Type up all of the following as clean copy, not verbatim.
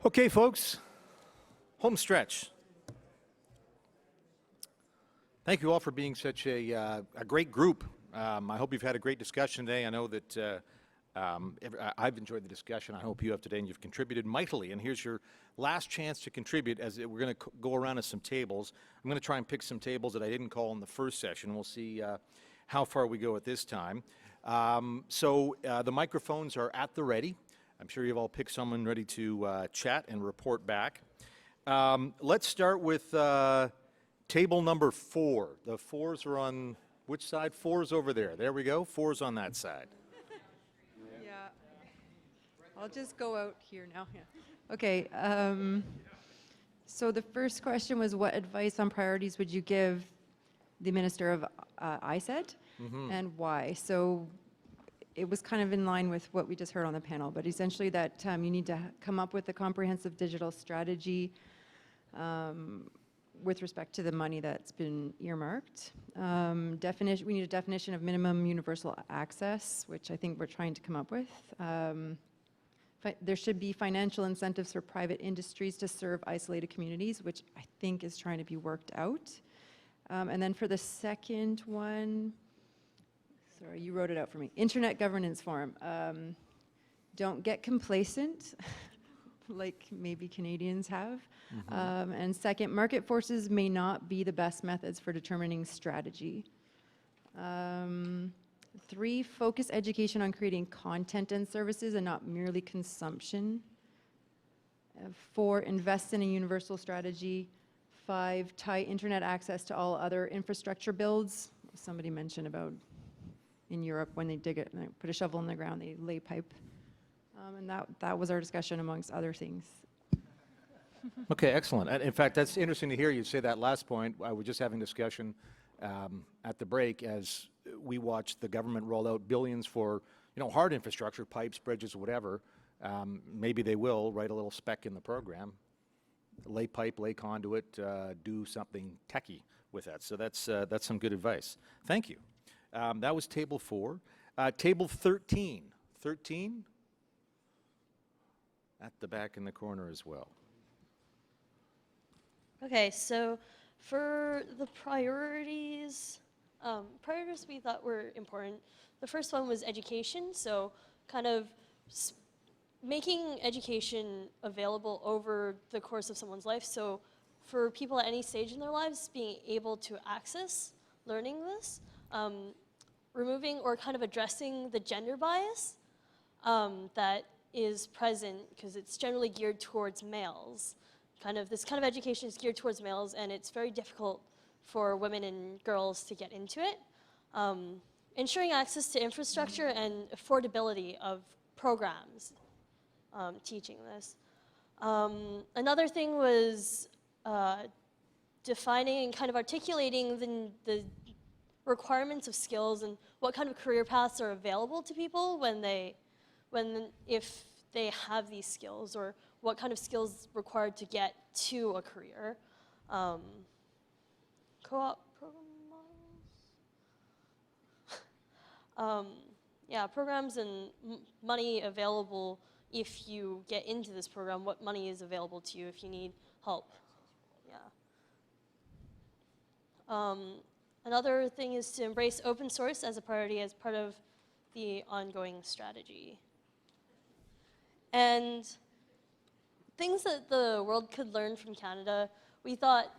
Okay, folks, home stretch. Thank you all for being such a great group. I hope you've had a great discussion today. I know that I've enjoyed the discussion. I hope you have today, and you've contributed mightily. And here's your last chance to contribute as we're going to go around to some tables. I'm going to try and pick some tables that I didn't call in the first session. We'll see how far we go at this time. The microphones are at the ready. I'm sure you've all picked someone ready to chat and report back. Let's start with table number 4. The 4s are on which side? 4's over there. There we go. 4's on that side. Yeah. I'll just go out here now. Yeah. Okay. So the first question was, what advice on priorities would you give the Minister of ISED, and why? So it was kind of in line with what we just heard on the panel, but essentially that you need to come up with a comprehensive digital strategy with respect to the money that's been earmarked. We need a definition of minimum universal access, which I think we're trying to come up with. There should be financial incentives for private industries to serve isolated communities, which I think is trying to be worked out. And then for the second one, sorry, you wrote it out for me. Internet Governance Forum. Don't get complacent, like maybe Canadians have. And second, market forces may not be the best methods for determining strategy. 3, focus education on creating content and services and not merely consumption. 4, invest in a universal strategy. 5, tie internet access to all other infrastructure builds. Somebody mentioned about in Europe when they dig it and they put a shovel in the ground, they lay pipe. And that was our discussion amongst other things. Okay, excellent. In fact, that's interesting to hear you say that last point. I was just having discussion at the break as we watched the government roll out billions for, hard infrastructure, pipes, bridges, whatever. Maybe they will write a little spec in the program, lay pipe, lay conduit, do something techie with that. So that's some good advice. Thank you. That was table 4. Table 13. 13? At the back in the corner as well. Okay, so for the priorities we thought were important. The first one was education, so kind of making education available over the course of someone's life. So for people at any stage in their lives, being able to access learning this, removing or kind of addressing the gender bias that is present, because it's generally geared towards males. This kind of education is geared towards males, and it's very difficult for women and girls to get into it. Ensuring access to infrastructure and affordability of programs teaching this. Another thing was defining and kind of articulating the requirements of skills and what kind of career paths are available to people if they have these skills, or what kind of skills required to get to a career. Co-op program models. Yeah, programs and money available if you get into this program, what money is available to you if you need help. Yeah. Another thing is to embrace open source as a priority as part of the ongoing strategy. And things that the world could learn from Canada, we thought,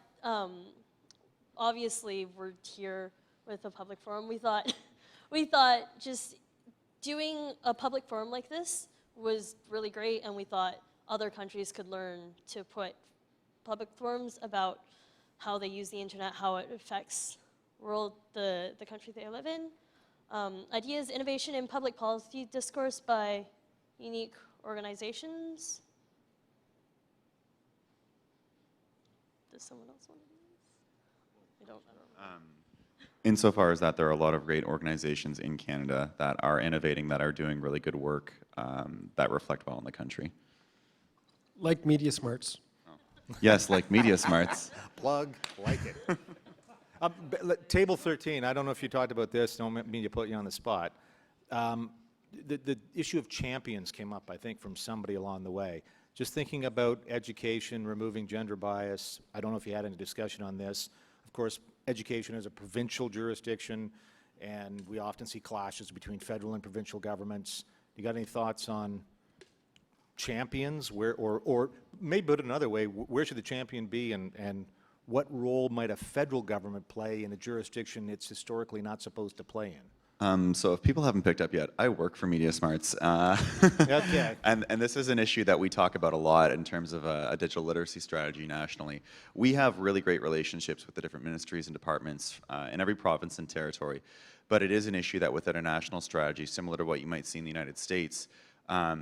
obviously we're here with a public forum, we thought just doing a public forum like this was really great, and we thought other countries could learn to put public forums about how they use the internet, how it affects the country they live in. Ideas, innovation, and public policy discourse by unique organizations. Does someone else want to do this? I don't know. Insofar as that there are a lot of great organizations in Canada that are innovating, that are doing really good work, that reflect well in the country. Like Media Smarts. Oh. Yes, like Media Smarts. Plug, like it. Table 13, I don't know if you talked about this, don't mean to put you on the spot. The issue of champions came up, I think, from somebody along the way. just thinking about education, removing gender bias. I don't know if you had any discussion on this. Of course, education is a provincial jurisdiction, and we often see clashes between federal and provincial governments. You got any thoughts on champions, where, or maybe put it another way, where should the champion be, and what role might a federal government play in a jurisdiction it's historically not supposed to play in? So if people haven't picked up yet, I work for Media Smarts. Okay. And this is an issue that we talk about a lot in terms of a digital literacy strategy nationally. We have really great relationships with the different ministries and departments in every province and territory, but it is an issue that within a national strategy, similar to what you might see in the United States,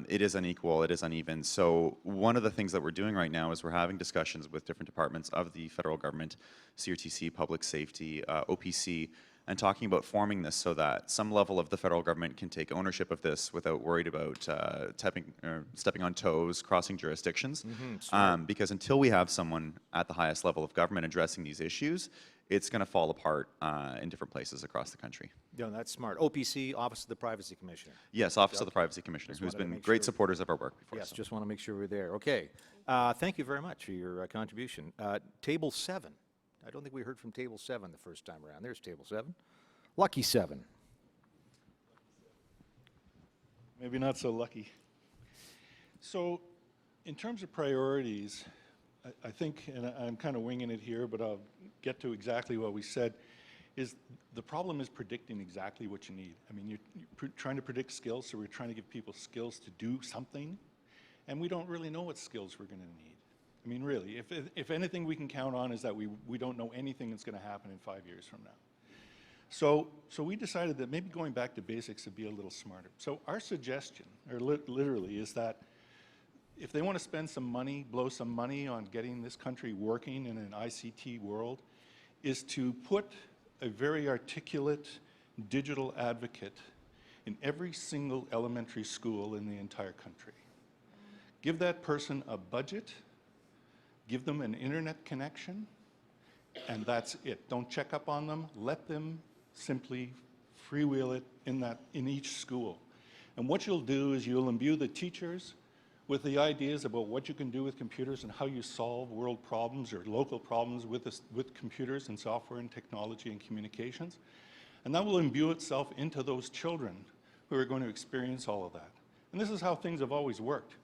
it is unequal, it is uneven. So one of the things that we're doing right now is we're having discussions with different departments of the federal government, CRTC, Public Safety, OPC, and talking about forming this so that some level of the federal government can take ownership of this without worried about stepping on toes, crossing jurisdictions. Because until we have someone at the highest level of government addressing these issues, it's going to fall apart in different places across the country. Yeah, that's smart. OPC, Office of the Privacy Commissioner. Yes, Office of the Privacy Commissioner, Just who's wanted to been make great sure. supporters of our work before. Yes, so. just want to make sure we're there. Okay. Thank you very much for your contribution. Table 7. I don't think we heard from Table 7 the first time around. There's Table 7. Lucky 7. Maybe not so lucky. So, in terms of priorities, I think, and I'm kind of winging it here, but I'll get to exactly what we said, is the problem is predicting exactly what you need. I mean, you're trying to predict skills, so we're trying to give people skills to do something, and we don't really know what skills we're going to need. I mean, really, if anything we can count on is that we don't know anything that's going to happen in 5 years from now. So we decided that maybe going back to basics would be a little smarter. So our suggestion, or literally, is that if they want to spend some money, blow some money on getting this country working in an ICT world, is to put a very articulate digital advocate in every single elementary school in the entire country. Give that person a budget, give them an internet connection, and that's it. Don't check up on them. Let them simply freewheel it in each school. And what you'll do is you'll imbue the teachers with the ideas about what you can do with computers and how you solve world problems or local problems with computers and software and technology and communications. And that will imbue itself into those children who are going to experience all of that. And this is how things have always worked.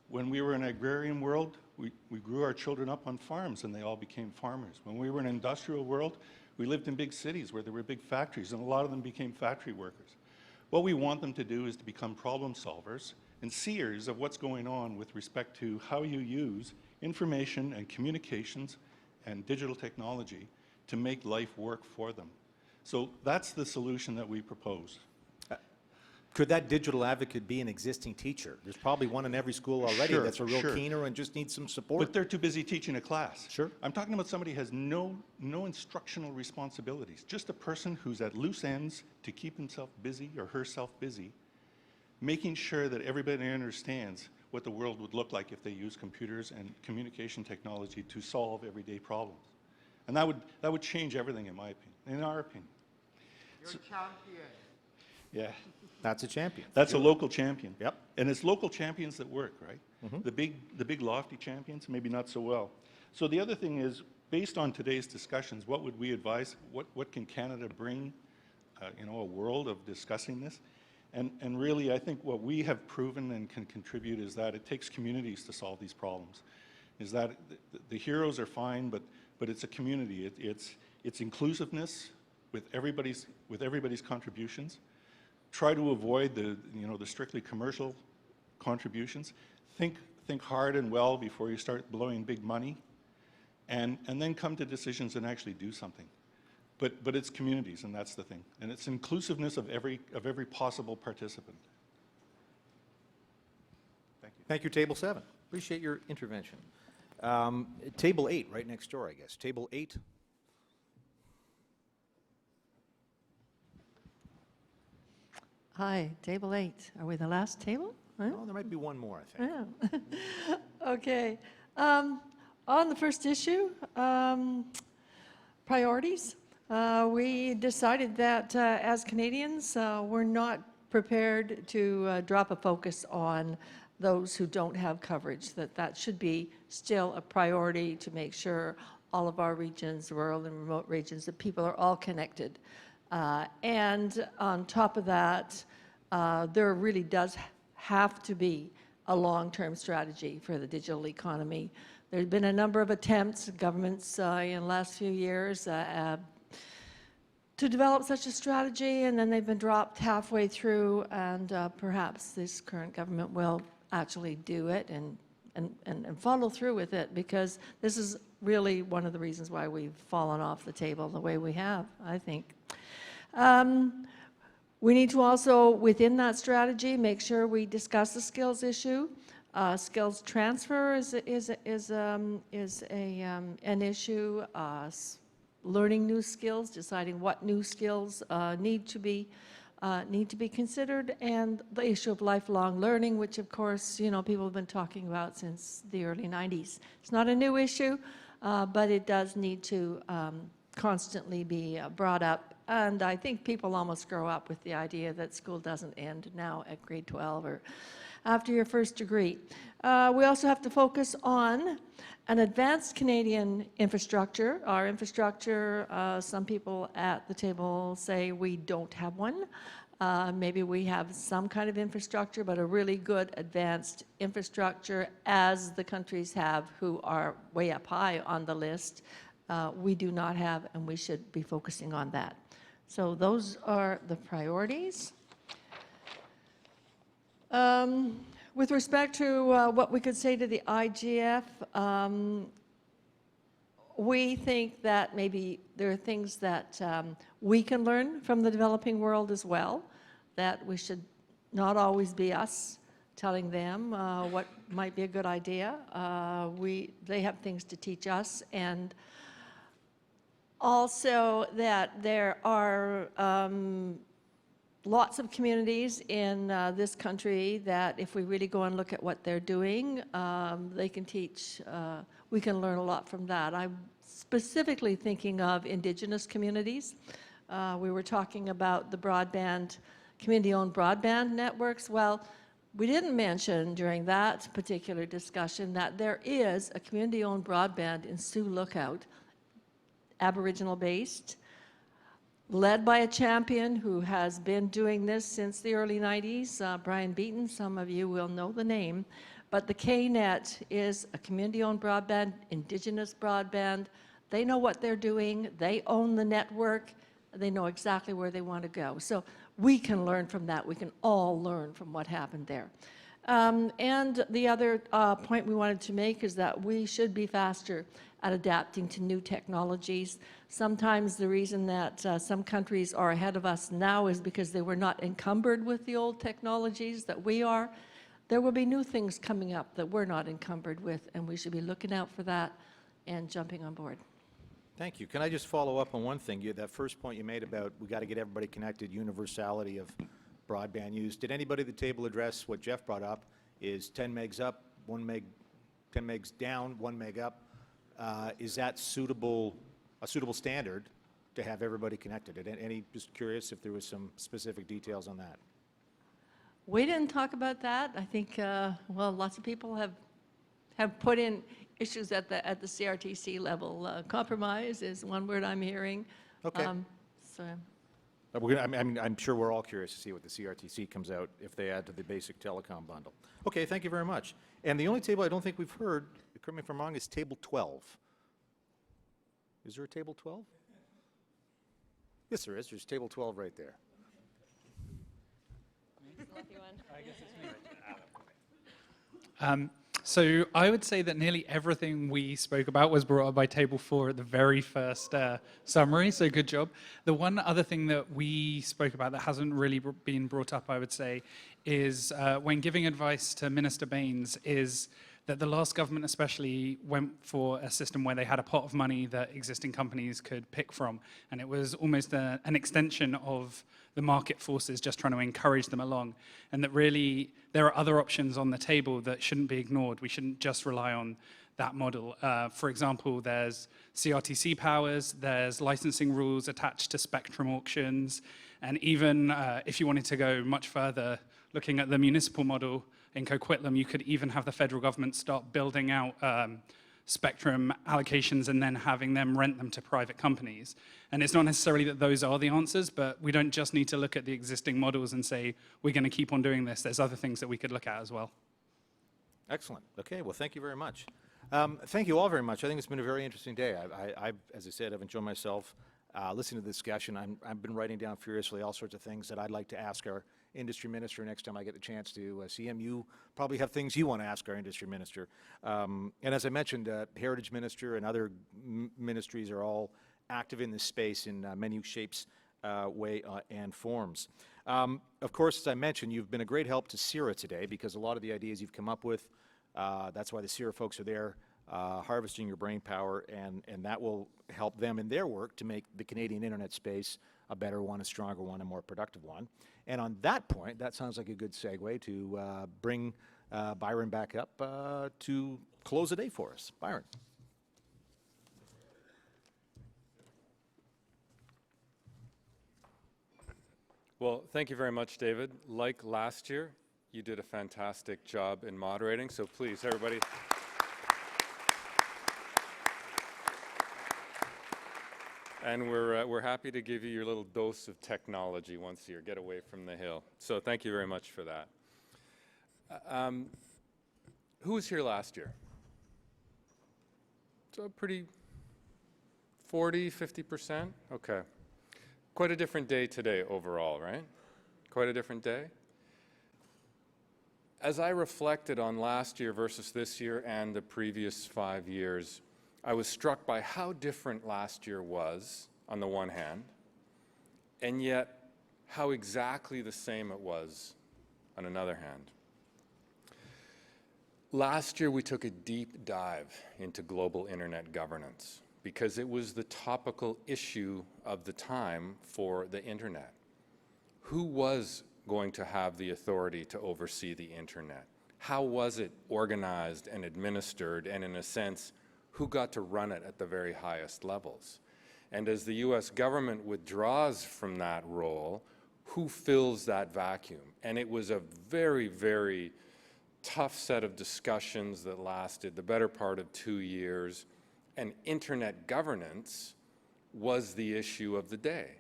When we were in an agrarian world, we grew our children up on farms and they all became farmers. When we were in an industrial world, we lived in big cities where there were big factories and a lot of them became factory workers. What we want them to do is to become problem solvers and seers of what's going on with respect to how you use information and communications and digital technology to make life work for them. So that's the solution that we propose. Could that digital advocate be an existing teacher? There's probably one in every school already Sure, that's a real sure. keener and just needs some support. But they're too busy teaching a class. Sure. I'm talking about somebody who has no instructional responsibilities, just a person who's at loose ends to keep himself busy or herself busy, making sure that everybody understands what the world would look like if they use computers and communication technology to solve everyday problems. And that would change everything, in my opinion, in our opinion. You're a champion. Yeah. That's a champion. That's a local champion. Yep. And it's local champions that work, right? The big lofty champions, maybe not so well. So the other thing is, based on today's discussions, what would we advise? What can Canada bring, a world of discussing this? And really, I think what we have proven and can contribute is that it takes communities to solve these problems. Is that the heroes are fine, but it's a community. It's inclusiveness with everybody's contributions. Try to avoid the strictly commercial contributions. Think hard and well before you start blowing big money, and then come to decisions and actually do something. But it's communities, and that's the thing. And it's inclusiveness of every possible participant. Thank you. Thank you, Table 7. Appreciate your intervention. Table 8, right next door, I guess. Table 8. Hi, table 8. Are we the last table? Huh? Oh, there might be one more, I think. Yeah. Okay. On the first issue, priorities, we decided that as Canadians, we're not prepared to drop a focus on those who don't have coverage, that should be still a priority to make sure all of our regions, rural and remote regions, that people are all connected. And on top of that, there really does have to be a long-term strategy for the digital economy. There's been a number of attempts, governments in the last few years, to develop such a strategy, and then they've been dropped halfway through, and perhaps this current government will actually do it and follow through with it, because this is really one of the reasons why we've fallen off the table the way we have, I think. We need to also, within that strategy, make sure we discuss the skills issue. Skills transfer is an issue. Learning new skills, deciding what new skills need to be considered, and the issue of lifelong learning, which of course, you know, people have been talking about since the early 90s. It's not a new issue, but it does need to constantly be brought up. And I think people almost grow up with the idea that school doesn't end now at grade 12 or after your first degree. We also have to focus on an advanced Canadian infrastructure. Our infrastructure, some people at the table say we don't have one. Maybe we have some kind of infrastructure, but a really good advanced infrastructure, as the countries have who are way up high on the list. We do not have, and we should be focusing on that. So those are the priorities. With respect to what we could say to the IGF, we think that maybe there are things that we can learn from the developing world as well, that we should not always be us telling them what might be a good idea. They have things to teach us, and also that there are lots of communities in this country that if we really go and look at what they're doing, they can teach, we can learn a lot from that. I'm specifically thinking of Indigenous communities. We were talking about the broadband, community-owned broadband networks. Well, we didn't mention during that particular discussion that there is a community-owned broadband in Sioux Lookout, Aboriginal-based, led by a champion who has been doing this since the early 90s, Brian Beaton. Some of you will know the name. But the KNet is a community-owned broadband, Indigenous broadband. They know what they're doing. They own the network. They know exactly where they want to go. So we can learn from that. We can all learn from what happened there. And the other point we wanted to make is that we should be faster at adapting to new technologies. Sometimes the reason that some countries are ahead of us now is because they were not encumbered with the old technologies that we are. There will be new things coming up that we're not encumbered with, and we should be looking out for that and jumping on board. Thank you. Can I just follow up on one thing? That first point you made about we got to get everybody connected, universality of broadband use. Did anybody at the table address what Jeff brought up, is 10 megs up, 1 meg, 10 megs down, 1 meg up? Is that a suitable standard to have everybody connected? Just curious if there was some specific details on that. We didn't talk about that. I think, well, lots of people have put in issues at the CRTC level. Compromise is one word I'm hearing. Okay. So. I'm sure we're all curious to see what the CRTC comes out if they add to the basic telecom bundle. Okay, thank you very much. And the only table I don't think we've heard, correct me if I'm wrong, is table 12. Is there a table 12? Yes, there is. There's table 12 right there. So I would say that nearly everything we spoke about was brought up by Table 4 at the very first summary, so good job. The one other thing that we spoke about that hasn't really been brought up, I would say, is when giving advice to Minister Baines, is that the last government especially went for a system where they had a pot of money that existing companies could pick from, and it was almost an extension of the market forces just trying to encourage them along, and that really there are other options on the table that shouldn't be ignored. We shouldn't just rely on that model. For example, there's CRTC powers, there's licensing rules attached to spectrum auctions, and even if you wanted to go much further, looking at the municipal model in Coquitlam, you could even have the federal government start building out spectrum allocations and then having them rent them to private companies. And it's not necessarily that those are the answers, but we don't just need to look at the existing models and say, we're going to keep on doing this. There's other things that we could look at as well. Excellent. Okay, well, thank you very much. Thank you all very much. I think it's been a very interesting day. As I said, I've enjoyed myself listening to the discussion. I've been writing down furiously all sorts of things that I'd like to ask our industry minister next time I get the chance to see him. You probably have things you want to ask our industry minister. And as I mentioned, Heritage Minister and other ministries are all active in this space in many shapes, way, and forms. Of course, as I mentioned, you've been a great help to CIRA today because a lot of the ideas you've come up with, that's why the CIRA folks are there, harvesting your brain power, and that will help them in their work to make the Canadian internet space a better one, a stronger one, a more productive one. And on that point, that sounds like a good segue to bring Byron back up to close the day for us. Byron. Well, thank you very much, David. Like last year, you did a fantastic job in moderating, so please, everybody. And we're happy to give you your little dose of technology once a year. Get away from the hill. So thank you very much for that. Who was here last year? So pretty 40, 50%? Okay. Quite a different day today overall, right? Quite a different day. As I reflected on last year versus this year and the previous 5 years, I was struck by how different last year was, on the one hand, and yet how exactly the same it was on another hand. Last year, we took a deep dive into global internet governance because it was the topical issue of the time for the internet. Who was going to have the authority to oversee the internet? How was it organized and administered, and in a sense, who got to run it at the very highest levels? And as the US government withdraws from that role, who fills that vacuum? And it was a very, very tough set of discussions that lasted the better part of 2 years, and internet governance was the issue of the day.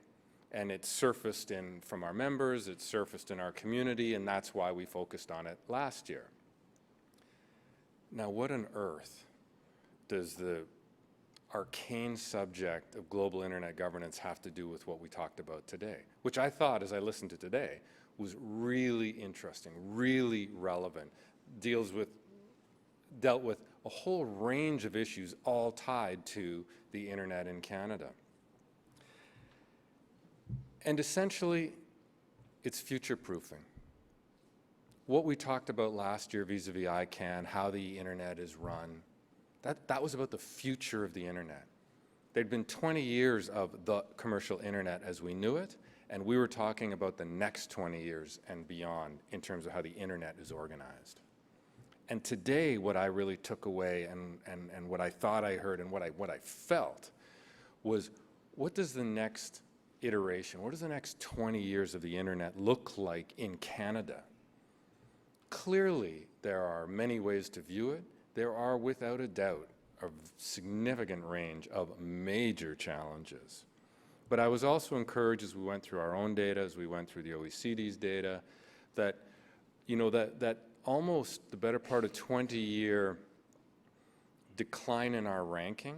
And it surfaced from our members, it surfaced in our community, and that's why we focused on it last year. Now, what on earth does the arcane subject of global internet governance have to do with what we talked about today? Which I thought, as I listened to today, was really interesting, really relevant, dealt with a whole range of issues all tied to the internet in Canada. And essentially, it's future-proofing. What we talked about last year vis-a-vis ICANN, how the internet is run, that was about the future of the internet. There'd been 20 years of the commercial internet as we knew it, and we were talking about the next 20 years and beyond in terms of how the internet is organized. And today, what I really took away and what I thought I heard and what I felt was, what does the next iteration, what does the next 20 years of the internet look like in Canada? Clearly, there are many ways to view it. There are, without a doubt, a significant range of major challenges. But I was also encouraged as we went through our own data, as we went through the OECD's data, that, that almost the better part of 20-year decline in our ranking.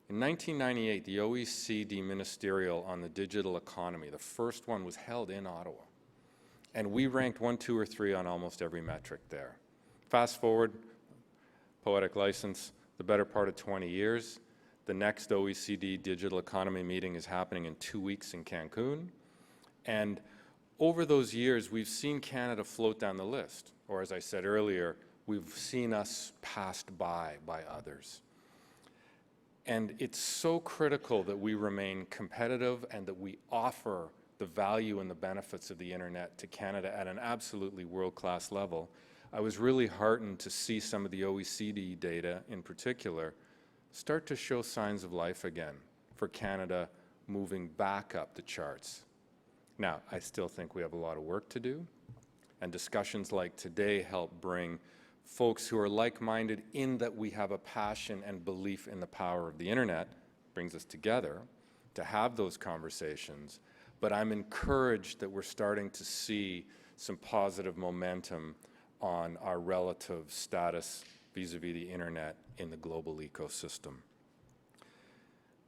In 1998, the OECD Ministerial on the Digital Economy, the first one, was held in Ottawa. And we ranked 1, 2, or 3 on almost every metric there. Fast forward, poetic license, the better part of 20 years. The next OECD Digital Economy meeting is happening in 2 weeks in Cancun. And over those years, we've seen Canada float down the list. Or as I said earlier, we've seen us passed by others. And it's so critical that we remain competitive and that we offer the value and the benefits of the internet to Canada at an absolutely world-class level. I was really heartened to see some of the OECD data in particular start to show signs of life again for Canada moving back up the charts. Now, I still think we have a lot of work to do, and discussions like today help bring folks who are like-minded in that we have a passion and belief in the power of the internet, brings us together to have those conversations. But I'm encouraged that we're starting to see some positive momentum on our relative status vis-a-vis the internet in the global ecosystem.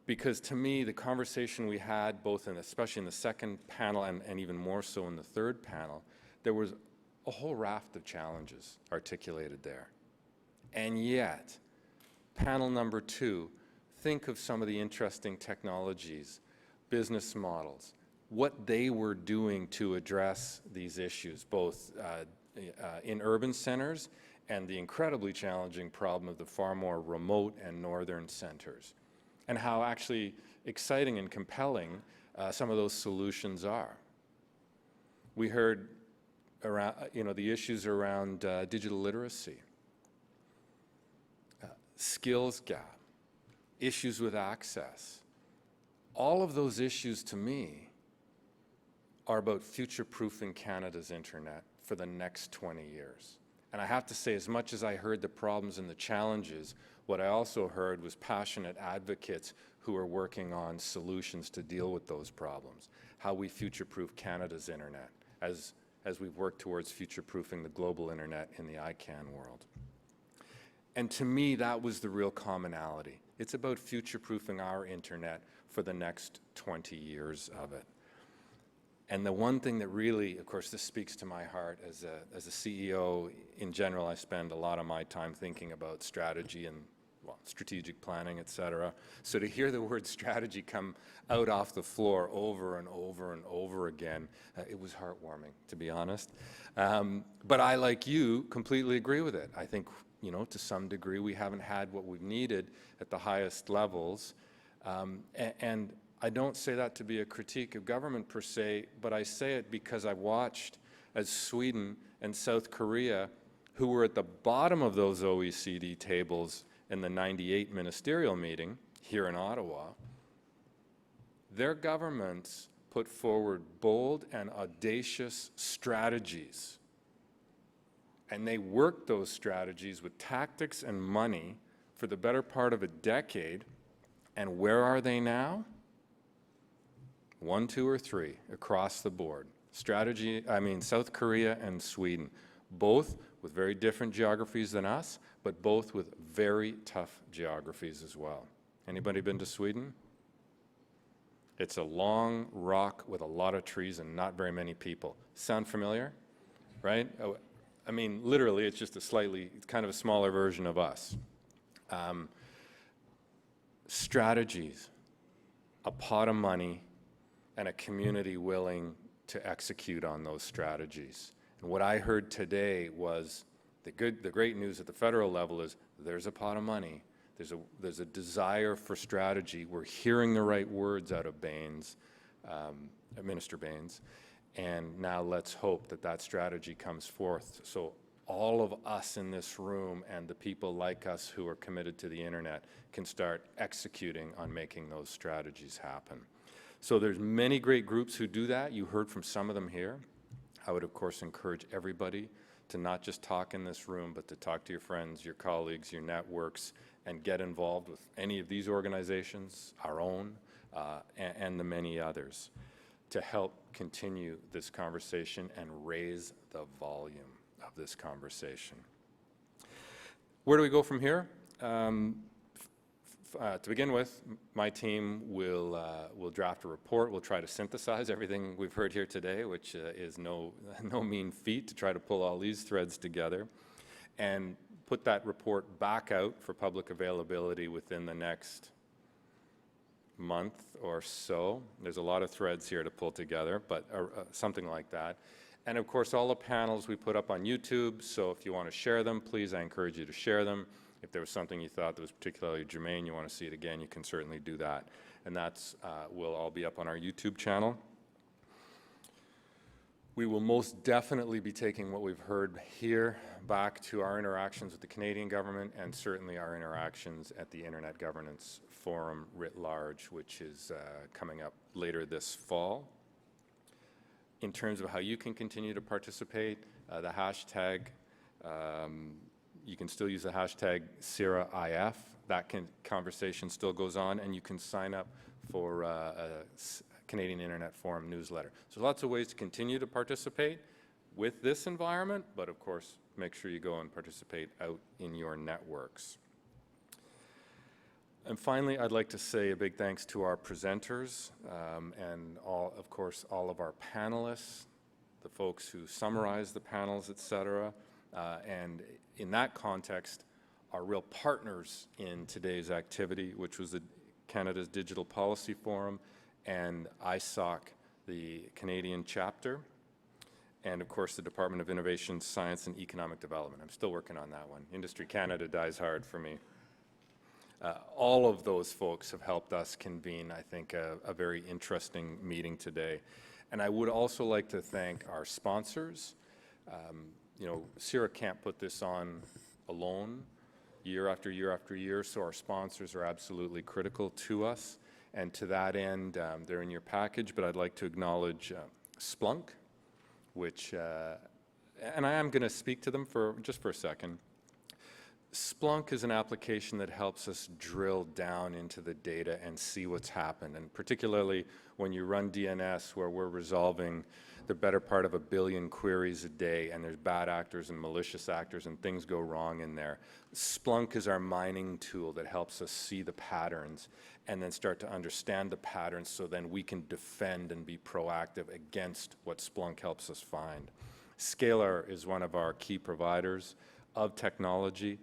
Because to me, the conversation we had, both in, especially in the second panel and even more so in the third panel, there was a whole raft of challenges articulated there. And yet, panel number 2, think of some of the interesting technologies, business models, what they were doing to address these issues, both in urban centers and the incredibly challenging problem of the far more remote and northern centers, and how actually exciting and compelling some of those solutions are. We heard around, the issues around digital literacy, skills gap, issues with access. All of those issues to me are about future-proofing Canada's internet for the next 20 years. And I have to say, as much as I heard the problems and the challenges, what I also heard was passionate advocates who are working on solutions to deal with those problems, how we future-proof Canada's internet as we've worked towards future-proofing the global internet in the ICANN world. And to me, that was the real commonality. It's about future-proofing our internet for the next 20 years of it. And the one thing that really, of course, this speaks to my heart as a CEO. In general, I spend a lot of my time thinking about strategy and, well, strategic planning, et cetera. So to hear the word strategy come out off the floor over and over and over again, it was heartwarming, to be honest. But I, like you, completely agree with it. I think, to some degree, we haven't had what we've needed at the highest levels. And I don't say that to be a critique of government per se, but I say it because I've watched as Sweden and South Korea, who were at the bottom of those OECD tables in the '98 ministerial meeting here in Ottawa, their governments put forward bold and audacious strategies. And they worked those strategies with tactics and money for the better part of a decade. And where are they now? 1, 2, or 3 across the board. South Korea and Sweden, both with very different geographies than us, but both with very tough geographies as well. Anybody been to Sweden? It's a long rock with a lot of trees and not very many people. Sound familiar? Right? Literally, it's just it's kind of a smaller version of us. Strategies, a pot of money, and a community willing to execute on those strategies. And what I heard today was the great news at the federal level is there's a pot of money, there's a desire for strategy. We're hearing the right words out of Minister Baines, and now let's hope that that strategy comes forth. So all of us in this room and the people like us who are committed to the internet can start executing on making those strategies happen. So there's many great groups who do that. You heard from some of them here. I would, of course, encourage everybody to not just talk in this room, but to talk to your friends, your colleagues, your networks, and get involved with any of these organizations, our own, and the many others, to help continue this conversation and raise the volume of this conversation. Where do we go from here? To begin with, my team will draft a report. We'll try to synthesize everything we've heard here today, which is no mean feat, to try to pull all these threads together and put that report back out for public availability within the next month or so. There's a lot of threads here to pull together, but something like that. And of course, all the panels we put up on YouTube, so if you want to share them, please, I encourage you to share them. If there was something you thought that was particularly germane, you want to see it again, you can certainly do that. And that's will all be up on our YouTube channel. We will most definitely be taking what we've heard here back to our interactions with the Canadian government and certainly our interactions at the Internet Governance Forum writ large, which is coming up later this fall. In terms of how you can continue to participate, the hashtag, you can still use the hashtag CIRA-IF. That conversation still goes on, and you can sign up for Canadian Internet Forum newsletter. So lots of ways to continue to participate with this environment, but of course, make sure you go and participate out in your networks. And finally, I'd like to say a big thanks to our presenters and of course, all of our panelists, the folks who summarize the panels, et cetera. And in that context, our real partners in today's activity, which was Canada's Digital Policy Forum and ISOC, the Canadian chapter, and of course the Department of Innovation, Science and Economic Development. I'm still working on that one. Industry Canada dies hard for me. All of those folks have helped us convene, I think, a very interesting meeting today. And I would also like to thank our sponsors. You know, CIRA can't put this on alone year after year after year, so our sponsors are absolutely critical to us. And to that end, they're in your package, but I'd like to acknowledge Splunk, which, and I am going to speak to them just for a second. Splunk is an application that helps us drill down into the data and see what's happened, and particularly when you run DNS, where we're resolving the better part of 1 billion queries a day, and there's bad actors and malicious actors and things go wrong in there. Splunk is our mining tool that helps us see the patterns and then start to understand the patterns so then we can defend and be proactive against what Splunk helps us find. Scalar is one of our key providers of technology.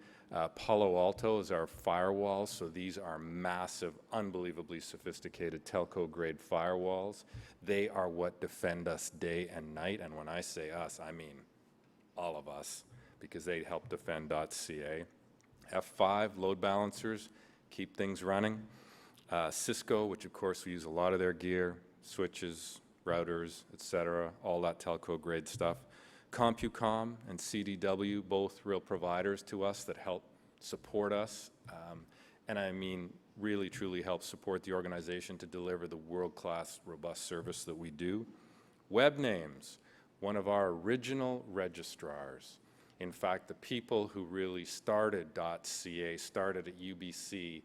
Palo Alto is our firewall, so these are massive, unbelievably sophisticated telco-grade firewalls. They are what defend us day and night, and when I say us, I mean all of us, because they help defend .ca. F5, load balancers, keep things running. Cisco, which of course we use a lot of their gear, switches, routers, etc., all that telco-grade stuff. CompuCom and CDW, both real providers to us that help support us, and I mean really truly help support the organization to deliver the world-class robust service that we do. Web Names, one of our original registrars. In fact, the people who really started .ca started at UBC,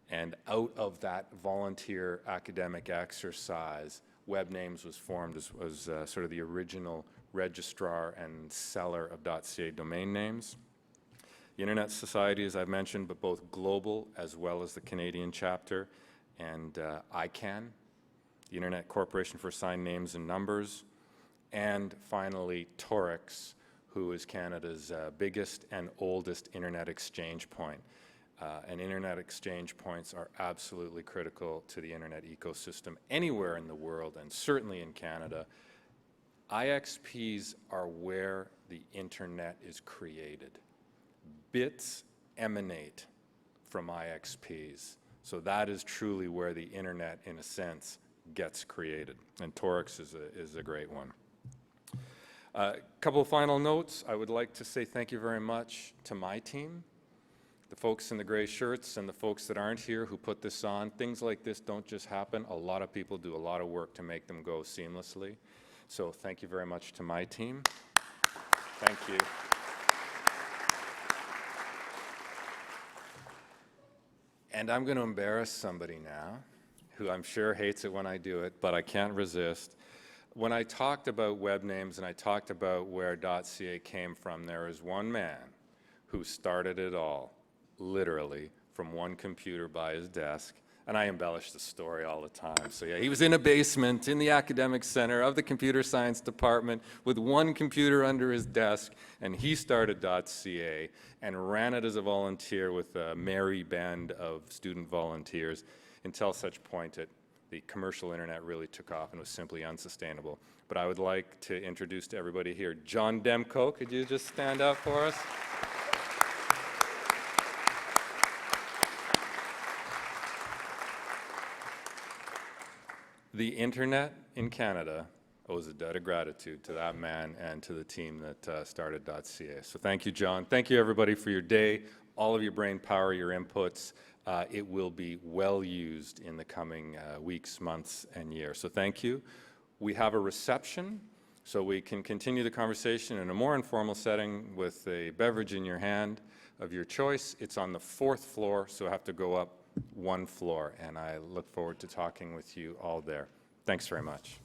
and out of that volunteer academic exercise, Web Names was formed as sort of the original registrar and seller of .ca domain names. The Internet Society, as I've mentioned, but both global as well as the Canadian chapter, and ICANN, the Internet Corporation for Assigned Names and Numbers, and finally Torix, who is Canada's biggest and oldest Internet exchange point. And Internet exchange points are absolutely critical to the Internet ecosystem anywhere in the world, and certainly in Canada. IXPs are where the Internet is created. Bits emanate from IXPs. So that is truly where the Internet, in a sense, gets created. And Torix is a great one. A couple of final notes. I would like to say thank you very much to my team, the folks in the gray shirts and the folks that aren't here who put this on. Things like this don't just happen. A lot of people do a lot of work to make them go seamlessly. So thank you very much to my team. Thank you. And I'm going to embarrass somebody now, who I'm sure hates it when I do it, but I can't resist. When I talked about web names and I talked about where .ca came from, there is one man who started it all, literally, from one computer by his desk. And I embellish the story all the time. So yeah, he was in a basement in the academic center of the computer science department with one computer under his desk, and he started .ca and ran it as a volunteer with a merry band of student volunteers until such point that the commercial internet really took off and was simply unsustainable. But I would like to introduce to everybody here, John Demko. Could you just stand up for us? The internet in Canada owes a debt of gratitude to that man and to the team that started .ca. So thank you, John. Thank you, everybody, for your day, all of your brain power, your inputs. It will be well used in the coming weeks, months, and year. So thank you. We have a reception, so we can continue the conversation in a more informal setting with a beverage in your hand of your choice. It's on the 4th floor, so I have to go up 1 floor, and I look forward to talking with you all there. Thanks very much.